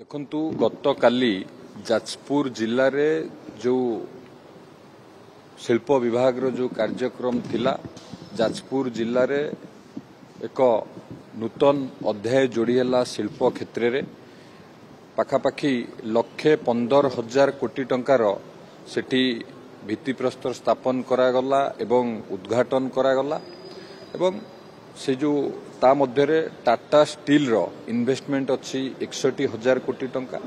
देखंतु गत काली जाजपुर जिले में जो शिल्प विभाग रो जो कार्यक्रम थिला जाजपुर जिले में एक नूतन अध्याय जोड़ी है शिल्प क्षेत्र में पाखापाखी 1,15,000 कोटी टंकार सेठी भित्तिप्रस्तर स्थापन करागला एवं उद्घाटन करागला एवं से जो ता मध्य टाटा स्टील रो इन्वेस्टमेंट अच्छी 61,000 कोटी टंका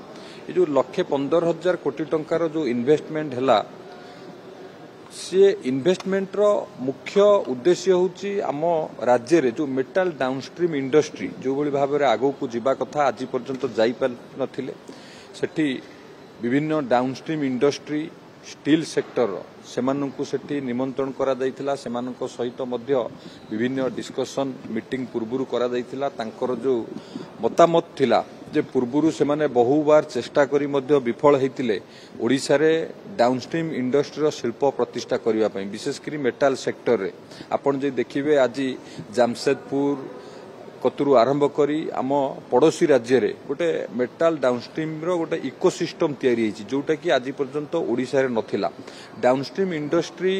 ये जो 1,15,000 कोटी टंकार जो इन्वेस्टमेंट है सी इन्वेस्टमेंट रो मुख्य उद्देश्य होची आम राज्य रे जो मेटल डाउनस्ट्रीम इंडस्ट्री जो भली भाव में आगो को जीवा कथा आज पर्यंत जाई पार नथिले सेठी विभिन्न डाउनस्ट्रीम इंडस्ट्री स्टील सेक्टर सेमानंकु सेठी निमंत्रण करा दैथिला सेमानंको सहित मध्य विभिन्न डिस्कशन मीटिंग पूर्वरु करा दैथिला तांकर जो मतामत थिला जे पूर्वरु सेमाने बहु बार चेष्टा करी मध्य विफल हेतिले ओडिसा रे डाउनस्ट्रीम इंडस्ट्री शिल्प प्रतिष्ठा करिवा पई विशेष करी मेटल सेक्टर रे आपण जे देखिबे आज जामशेदपुर कतुरु आरंभ करी आम पड़ोसी राज्य रे गोटे मेटल डाउनस्ट्रीम रो गोटे इकोसिस्टम तैयारी होईची जोटा कि आज पर्यंत ओडिसा रे नथिला डाउनस्ट्रीम इंडस्ट्री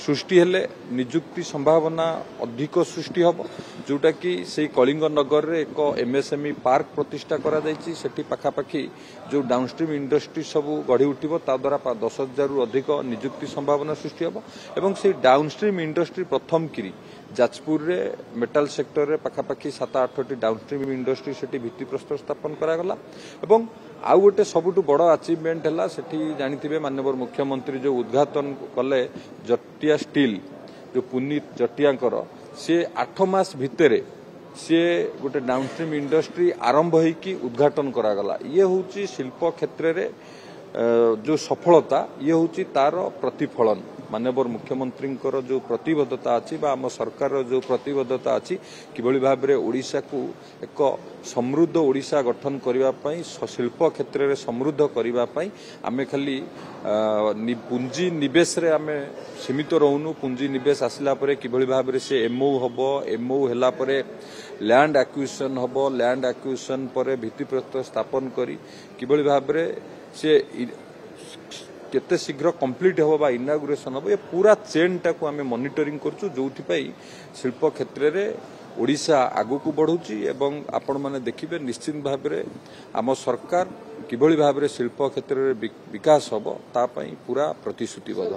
सृष्टि हेले निजुक्ति संभावना अधिक सृष्टि हबो जोटा कि से कलिंग नगर रे एक एमएसएमई पार्क प्रतिष्ठा करा जायछि सेठी पाखापाखी जो डाउनस्ट्रीम इंडस्ट्री सब गढ़ी उठिबो ता द्वारा 10,000 रु अधिक निजुक्ति संभावना सृष्टि हबो एवं से डाउनस्ट्रीम इंडस्ट्री प्रथम किरी जाजपुर रे मेटल सेक्टर रे पाखापाखी 7-8 डाउनस्ट्रीम इंडस्ट्री सेठी भित्तिप्रस्तर स्थापन करागला एवं आउ गोटे सबुठु बड़ अचिवमेंट है सेठी जानिथिबे माननीय मुख्यमंत्री जो उद्घाटन कले जटिया स्टील जो पुनीत जटियांकर सी 8 मास भितर सी गोटे डाउनस्ट्रीम इंडस्ट्री आरंभ होईकी उद्घाटन करागला ये होची शिल्प क्षेत्र रे जो सफलता ये होची तार प्रतिफलन माननीय मुख्यमंत्री जो प्रतिबद्धता अच्छी आम सरकार जो प्रतिबद्धता अच्छी किभली भाव में ओडिशा को एक समृद्ध ओडिशा गठन करने शिल्प क्षेत्र में समृद्ध करने आम खाली पुंजी निवेश रे आम सीमित रहूनु पुंजी निवेश आसला परे किभली भाव में से एमओ हबो एमओ हैला परे लैंड एक्विजिशन हबो लैंड एक्विजिशन परे भित्तिप्रस्तर स्थापन करी किभली भाव में से केते शीघ्र कंप्लीट हो बा इनागुरेशन हो ये पूरा चेन टाको आम मॉनिटरिंग करछु जोथि शिल्प क्षेत्र में ओडिशा आगु को बढ़ुची एवं आपण माने देखिबे निश्चित भाव में आम सरकार किभली भाव में शिल्प क्षेत्र में विकास होबो ता पई पूरा प्रतिश्रुतिबद्ध।